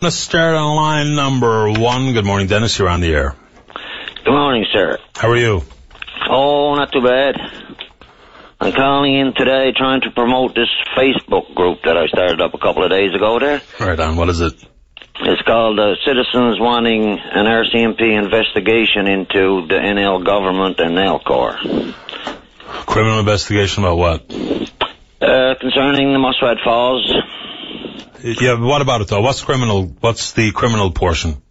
Let's start on line number 1. Good morning, Dennis. You're on the air. Good morning, sir. How are you? Oh, not too bad. I'm calling in today trying to promote this Facebook group that I started up a couple of days ago there. Right on. What is it? It's called Citizens Wanting an RCMP Investigation into the NL Government and NELCOR. Criminal investigation about what? Concerning the Musrat Falls. Yeah, but what about it, though? What's the criminal portion?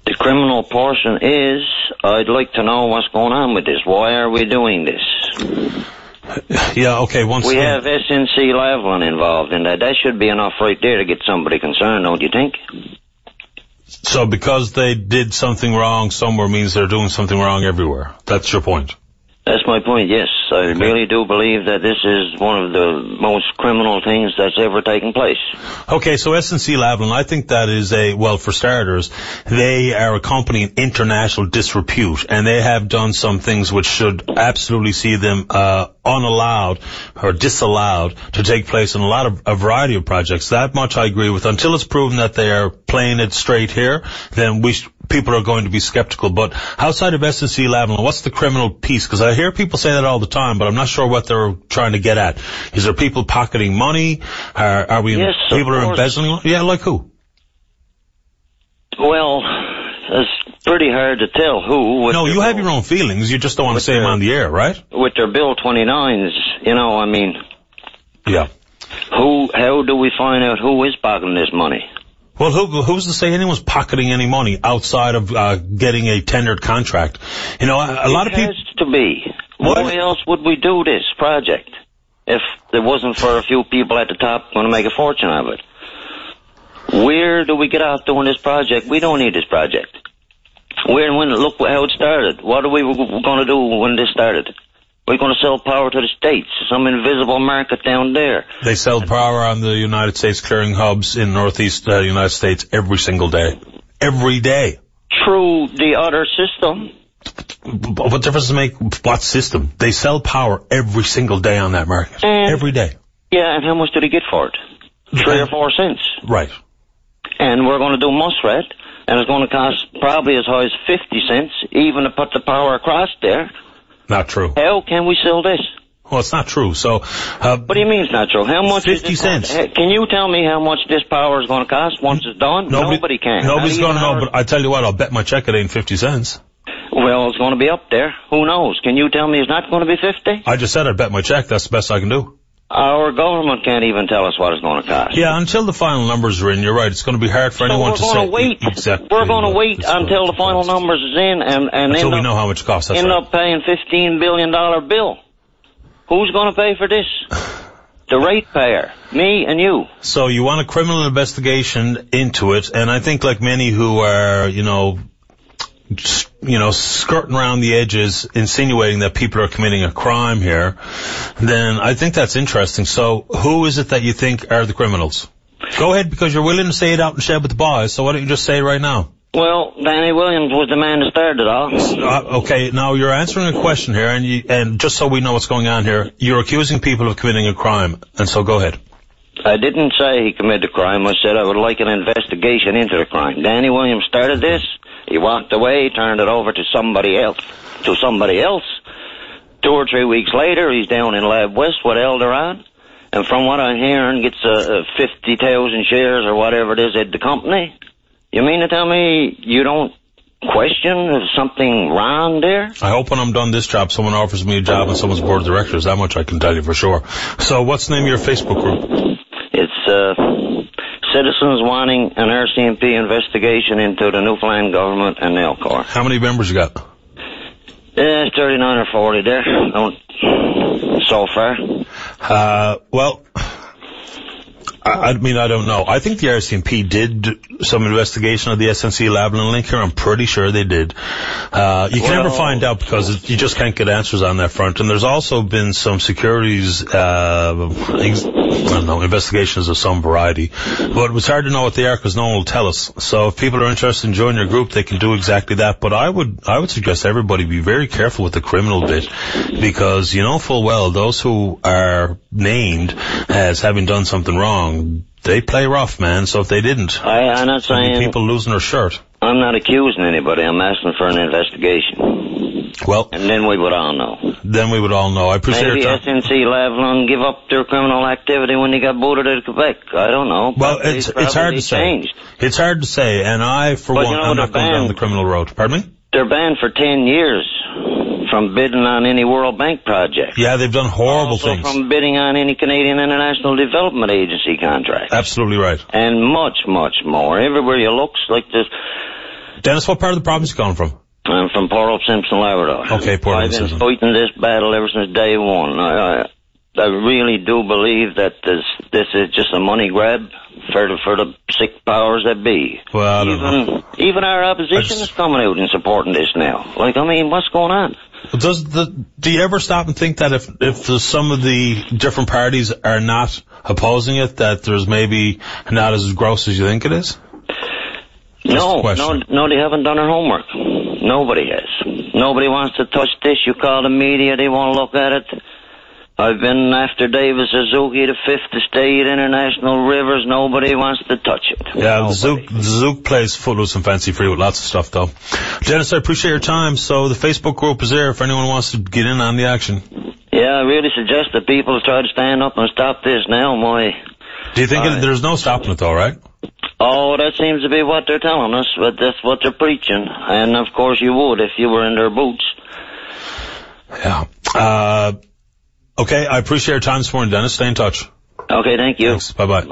The criminal portion is, I'd like to know what's going on with this. Why are we doing this? Yeah, okay, we have SNC Lavalin involved in that. That should be enough right there to get somebody concerned, don't you think? So because they did something wrong somewhere means they're doing something wrong everywhere. That's your point? That's my point, yes. I really do believe that this is one of the most criminal things that's ever taken place. Okay, so SNC Lavalin, I think that is for starters, they are a company in international disrepute, and they have done some things which should absolutely see them unallowed or disallowed to take place in a variety of projects. That much I agree with. Until it's proven that they are playing it straight here, then people are going to be skeptical. But outside of SNC Lavalin, what's the criminal piece? Because I hear people say that all the time, but I'm not sure what they're trying to get at. Is there people pocketing money? Are we people are embezzling money? Yeah, like who? Well, it's pretty hard to tell who. No, you have your own feelings. You just don't want to say them on the air, right? With their Bill 29s, Yeah. How do we find out who is pocketing this money? Well, who's to say anyone's pocketing any money outside of getting a tendered contract? A lot of people... It has to be. Why else would we do this project if it wasn't for a few people at the top going to make a fortune out of it? Where do we get out doing this project? We don't need this project. Look how it started. What are we going to do when this started? We're going to sell power to the States, some invisible market down there. They sell power on the United States clearing hubs in northeast United States every single day. Every day. Through the other system. What difference does it make? What system? They sell power every single day on that market. Every day. Yeah, and how much do they get for it? 3 or 4 cents. Right. And we're going to do Musrat, and it's going to cost probably as high as 50 cents, even to put the power across there. Not true. How can we sell this? Well, it's not true. So, what do you mean it's not true? How much 50 cents. Can you tell me how much this power is going to cost once it's done? Nobody can. Nobody's going to know, but I tell you what, I'll bet my check it ain't 50 cents. Well, it's going to be up there. Who knows? Can you tell me it's not going to be 50? I just said I'd bet my check. That's the best I can do. Our government can't even tell us what it's going to cost. Yeah, until the final numbers are in, you're right. It's going to be hard for anyone to say. We're going to wait. Exactly. We're going to wait until the final numbers is in and until we know how much it costs. End up paying $15 billion bill. Who's going to pay for this? The ratepayer, me and you. So you want a criminal investigation into it, and I think like many who are, skirting around the edges, insinuating that people are committing a crime here, then I think that's interesting. So who is it that you think are the criminals? Go ahead, because you're willing to say it out and shed with the boys, so why don't you just say it right now? Well, Danny Williams was the man that started it all. Okay, now you're answering a question here, and just so we know what's going on here, you're accusing people of committing a crime, and so go ahead. I didn't say he committed a crime. I said I would like an investigation into the crime. Danny Williams started this. He walked away, turned it over to somebody else. 2 or 3 weeks later, he's down in Lab West with Elderon, and from what I'm hearing, gets 50,000 shares or whatever it is at the company. You mean to tell me you don't question there's something wrong there? I hope when I'm done this job, someone offers me a job on someone's board of directors. That much I can tell you for sure. So what's the name of your Facebook group? It's Citizens Wanting an RCMP Investigation into the Newfoundland Government and NELCOR. How many members you got? 39 or 40 there. So far. I don't know. I think the RCMP did some investigation of the SNC Lavalin link here. I'm pretty sure they did. You can never find out because you just can't get answers on that front. And there's also been some securities, investigations of some variety. But it was hard to know what they are because no one will tell us. So if people are interested in joining your group, they can do exactly that. But I would suggest everybody be very careful with the criminal bit, because you know full well those who are named as having done something wrong, they play rough, man. So if they didn't, I'm not saying people losing their shirt. I'm not accusing anybody. I'm asking for an investigation. Well, and then we would all know. Then we would all know. I appreciate maybe your time. SNC-Lavalin give up their criminal activity when they got booted out of Quebec. I don't know. Well, it's hard to say. It's hard to say, and I, for one, I'm not going down the criminal road. Pardon me? They're banned for 10 years from bidding on any World Bank project. Yeah, they've done horrible things. From bidding on any Canadian International Development Agency contract. Absolutely right. And much, much more. Everywhere you look, like this. Dennis, what part of the province are you calling from? I'm from Port Hope Simpson, Labrador. Okay, Port Hope Simpson. I've been fighting this battle ever since day one. I really do believe that this is just a money grab for the sick powers that be. Well, I don't know. Even our opposition is coming out and supporting this now. Like, I mean, what's going on? Do you ever stop and think that if some of the different parties are not opposing it, that there's maybe not as gross as you think it is? No, they haven't done their homework. Nobody has. Nobody wants to touch this. You call the media, they won't look at it. I've been after David Suzuki, the Fifth Estate, International Rivers. Nobody wants to touch it. Yeah, the Zook plays footloose and fancy free with lots of stuff, though. Dennis, I appreciate your time. So the Facebook group is there if anyone wants to get in on the action. Yeah, I really suggest that people try to stand up and stop this now. Do you think there's no stopping it, though, right? Oh, that seems to be what they're telling us, but that's what they're preaching. And, of course, you would if you were in their boots. Yeah. Okay, I appreciate your time this morning, Dennis. Stay in touch. Okay, thank you. Thanks. Bye-bye. Bye.